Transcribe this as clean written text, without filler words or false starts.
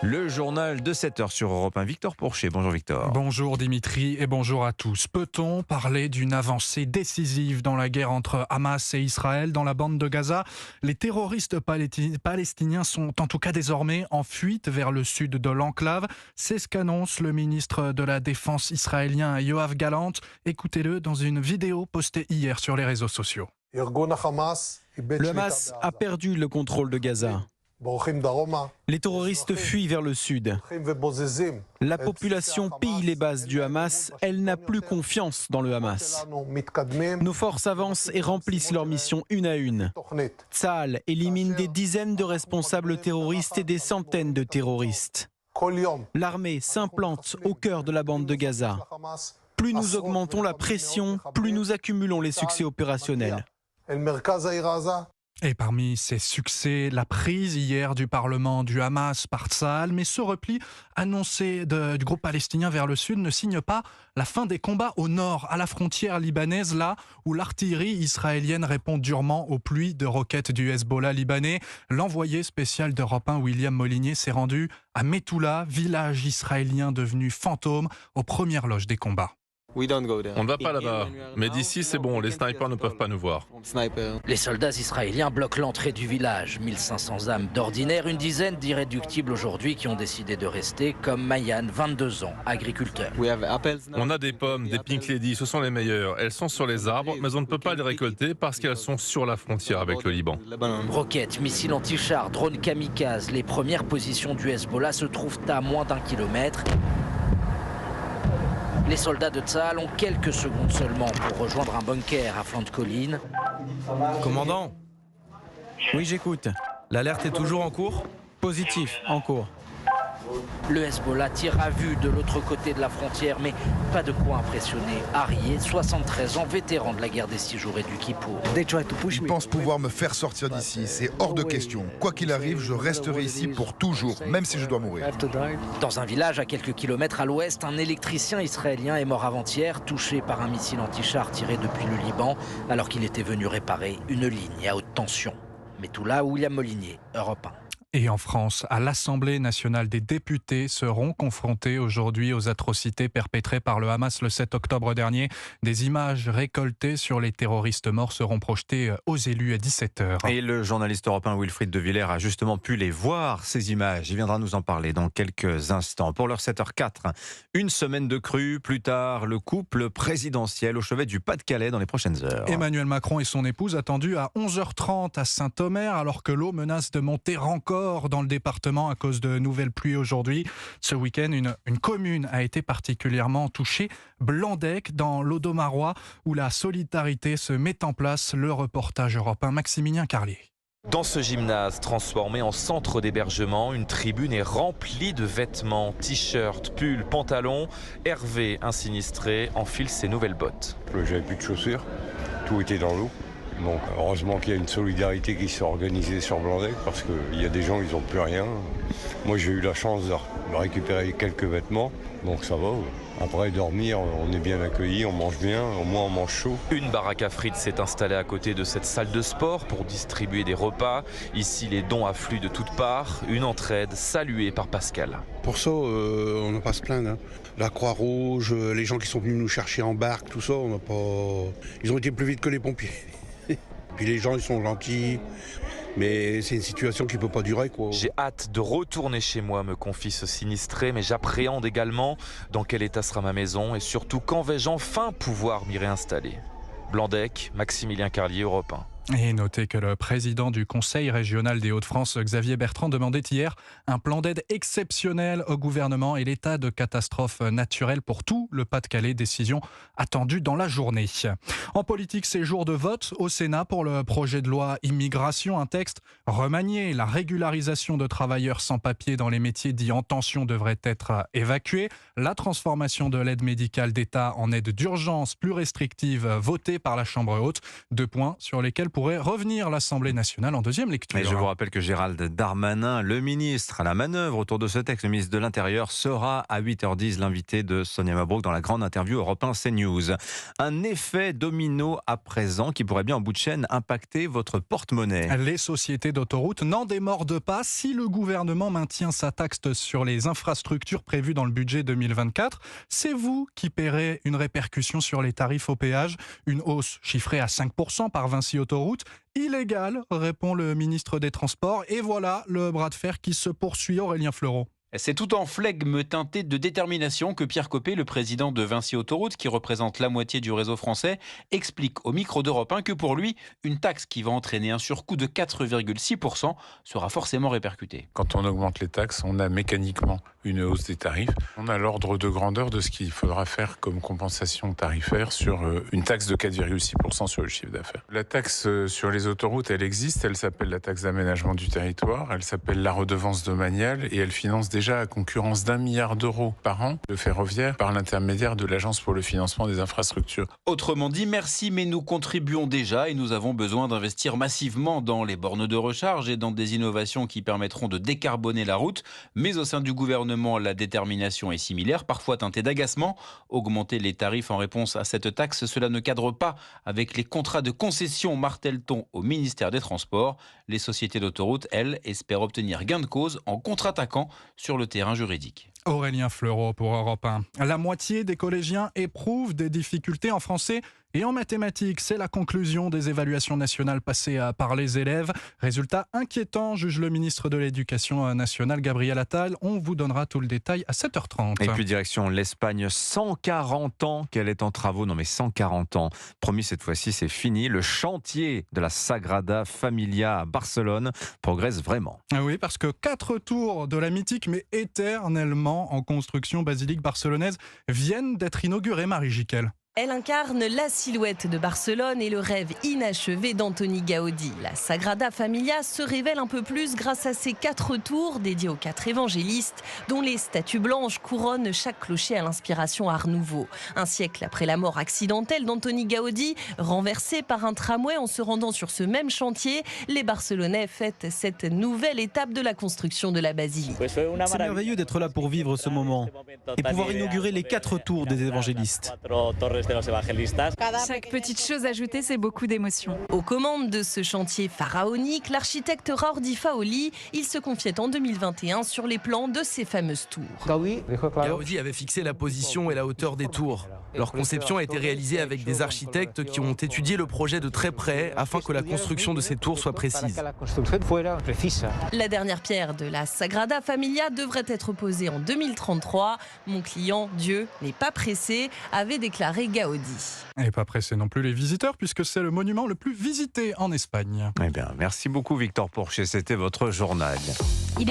Le journal de 7 heures sur Europe 1. Victor Pourchet. Bonjour Victor. Bonjour Dimitri et bonjour à tous. Peut-on parler d'une avancée décisive dans la guerre entre Hamas et Israël dans la bande de Gaza ? Les terroristes palestiniens sont en tout cas désormais en fuite vers le sud de l'enclave. C'est ce qu'annonce le ministre de la Défense israélien Yoav Gallant. Écoutez-le dans une vidéo postée hier sur les réseaux sociaux. Le Hamas a perdu le contrôle de Gaza. Les terroristes fuient vers le sud. La population pille les bases du Hamas. Elle n'a plus confiance dans le Hamas. Nos forces avancent et remplissent leur mission une à une. Tsahal élimine des dizaines de responsables terroristes et des centaines de terroristes. L'armée s'implante au cœur de la bande de Gaza. Plus nous augmentons la pression, plus nous accumulons les succès opérationnels. Et parmi ces succès, la prise hier du Parlement du Hamas par Tsahal, mais ce repli annoncé du groupe palestinien vers le sud ne signe pas la fin des combats au nord, à la frontière libanaise, là où l'artillerie israélienne répond durement aux pluies de roquettes du Hezbollah libanais. L'envoyé spécial d'Europe 1, William Molinier, s'est rendu à Metula, village israélien devenu fantôme, aux premières loges des combats. On ne va pas là-bas, mais d'ici c'est bon, les snipers ne peuvent pas nous voir. Les soldats israéliens bloquent l'entrée du village. 1500 âmes d'ordinaire, une dizaine d'irréductibles aujourd'hui qui ont décidé de rester, comme Mayan, 22 ans, agriculteur. On a des pommes, des Pink Lady, ce sont les meilleures. Elles sont sur les arbres, mais on ne peut pas les récolter parce qu'elles sont sur la frontière avec le Liban. Roquettes, missiles anti-chars, drones kamikazes, les premières positions du Hezbollah se trouvent à moins d'1 kilomètre. Les soldats de Tsahal ont quelques secondes seulement pour rejoindre un bunker à flanc de colline. Commandant ? Oui, j'écoute. L'alerte est toujours en cours ? Positif, en cours. Le Hezbollah tire à vue de l'autre côté de la frontière, mais pas de quoi impressionner Arié, 73 ans, vétéran de la guerre des 6 jours et du Kippour. Ils pensent pouvoir me faire sortir d'ici, c'est hors de question. Quoi qu'il arrive, je resterai ici pour toujours, même si je dois mourir. Dans un village à quelques kilomètres à l'ouest, un électricien israélien est mort avant-hier, touché par un missile anti-char tiré depuis le Liban, alors qu'il était venu réparer une ligne à haute tension. Metula, William Molinier, Europe 1. Et en France, à l'Assemblée nationale, des députés seront confrontés aujourd'hui aux atrocités perpétrées par le Hamas le 7 octobre dernier. Des images récoltées sur les terroristes morts seront projetées aux élus à 17h. Et le journaliste européen Wilfried de Villers a justement pu les voir, ces images. Il viendra nous en parler dans quelques instants. Pour l'heure 7h04, une semaine de crue. Plus tard, le couple présidentiel au chevet du Pas-de-Calais dans les prochaines heures. Emmanuel Macron et son épouse attendus à 11h30 à Saint-Omer, alors que l'eau menace de monter encore dans le département à cause de nouvelles pluies aujourd'hui. Ce week-end, une commune a été particulièrement touchée, Blandec, dans l'Audomarois, où la solidarité se met en place. Le reportage européen Maximilien Carlier. Dans ce gymnase transformé en centre d'hébergement, une tribune est remplie de vêtements, t-shirts, pulls, pantalons. Hervé, un sinistré, enfile ses nouvelles bottes. J'avais plus de chaussures, tout était dans l'eau. Donc heureusement qu'il y a une solidarité qui s'est organisée sur Blandec parce qu'il y a des gens, ils n'ont plus rien. Moi j'ai eu la chance de récupérer quelques vêtements, donc ça va. Après dormir, on est bien accueillis, on mange bien, au moins on mange chaud. Une baraque à frites s'est installée à côté de cette salle de sport pour distribuer des repas. Ici les dons affluent de toutes parts, une entraide saluée par Pascal. Pour ça, on n'a pas à se plaindre. La Croix-Rouge, les gens qui sont venus nous chercher en barque, tout ça, on n'a pas... Ils ont été plus vite que les pompiers. Puis les gens, ils sont gentils, mais c'est une situation qui ne peut pas durer, quoi. J'ai hâte de retourner chez moi, me confie ce sinistré, mais j'appréhende également dans quel état sera ma maison et surtout quand vais-je enfin pouvoir m'y réinstaller. Blandec, Maximilien Carlier, Europe 1. Et notez que le président du Conseil régional des Hauts-de-France, Xavier Bertrand, demandait hier un plan d'aide exceptionnel au gouvernement et l'état de catastrophe naturelle pour tout le Pas-de-Calais. Décision attendue dans la journée. En politique, c'est jour de vote au Sénat pour le projet de loi immigration. Un texte remanié. La régularisation de travailleurs sans papier dans les métiers dits en tension devrait être évacuée. La transformation de l'aide médicale d'État en aide d'urgence plus restrictive votée par la Chambre haute. 2 points sur lesquels elle pourrait revenir à l'Assemblée nationale en deuxième lecture. Et je vous rappelle que Gérald Darmanin, le ministre à la manœuvre autour de ce texte, le ministre de l'Intérieur, sera à 8h10 l'invité de Sonia Mabrouk dans la grande interview Europe 1 CNews. Un effet domino à présent qui pourrait bien en bout de chaîne impacter votre porte-monnaie. Les sociétés d'autoroutes n'en démordent pas si le gouvernement maintient sa taxe sur les infrastructures prévues dans le budget 2024. C'est vous qui paierez une répercussion sur les tarifs au péage, une hausse chiffrée à 5% par Vinci Autoroutes. Illégal, répond le ministre des Transports. Et voilà le bras de fer qui se poursuit, Aurélien Fleureau. C'est tout en flegme teinté de détermination que Pierre Coppée, le président de Vinci Autoroutes, qui représente la moitié du réseau français, explique au micro d'Europe 1 que pour lui, une taxe qui va entraîner un surcoût de 4,6% sera forcément répercutée. Quand on augmente les taxes, on a mécaniquement une hausse des tarifs. On a l'ordre de grandeur de ce qu'il faudra faire comme compensation tarifaire sur une taxe de 4,6% sur le chiffre d'affaires. La taxe sur les autoroutes, elle existe, elle s'appelle la taxe d'aménagement du territoire, elle s'appelle la redevance domaniale et elle finance déjà à concurrence d'1 milliard d'euros par an le ferroviaire par l'intermédiaire de l'Agence pour le financement des infrastructures. Autrement dit, merci, mais nous contribuons déjà et nous avons besoin d'investir massivement dans les bornes de recharge et dans des innovations qui permettront de décarboner la route. Mais au sein du gouvernement, la détermination est similaire, parfois teintée d'agacement. Augmenter les tarifs en réponse à cette taxe, cela ne cadre pas avec les contrats de concession, martèle-t-on au ministère des Transports. Les sociétés d'autoroutes, elles, espèrent obtenir gain de cause en contre-attaquant sur le terrain juridique. Aurélien Fleureau pour Europe 1. La moitié des collégiens éprouvent des difficultés en français et en mathématiques. C'est la conclusion des évaluations nationales passées par les élèves. Résultat inquiétant, juge le ministre de l'Éducation nationale, Gabriel Attal. On vous donnera tout le détail à 7h30. Et puis direction l'Espagne, 140 ans qu'elle est en travaux. Non mais 140 ans. Promis, cette fois-ci, c'est fini. Le chantier de la Sagrada Familia à Barcelone progresse vraiment. Ah oui, parce que 4 tours de la mythique mais éternellement en construction basilique barcelonaise viennent d'être inaugurées, Marie Jiquel. Elle incarne la silhouette de Barcelone et le rêve inachevé d'Antoni Gaudí. La Sagrada Familia se révèle un peu plus grâce à ses 4 tours dédiées aux 4 évangélistes, dont les statues blanches couronnent chaque clocher à l'inspiration Art Nouveau. Un siècle après la mort accidentelle d'Antoni Gaudí, renversé par un tramway en se rendant sur ce même chantier, les Barcelonais fêtent cette nouvelle étape de la construction de la basilique. C'est merveilleux d'être là pour vivre ce moment et pouvoir inaugurer les 4 tours des évangélistes. Chaque petite chose ajoutée, c'est beaucoup d'émotions. Aux commandes de ce chantier pharaonique, l'architecte Jordi Faoli, il se confiait en 2021 sur les plans de ces fameuses tours. Gaudí avait fixé la position et la hauteur des tours. Leur conception a été réalisée avec des architectes qui ont étudié le projet de très près afin que la construction de ces tours soit précise. La dernière pierre de la Sagrada Familia devrait être posée en 2033. Mon client, Dieu, n'est pas pressé, avait déclaré Gaudí. Et pas pressé non plus les visiteurs puisque c'est le monument le plus visité en Espagne. Eh bien, merci beaucoup Victor Pourchet, c'était votre journal.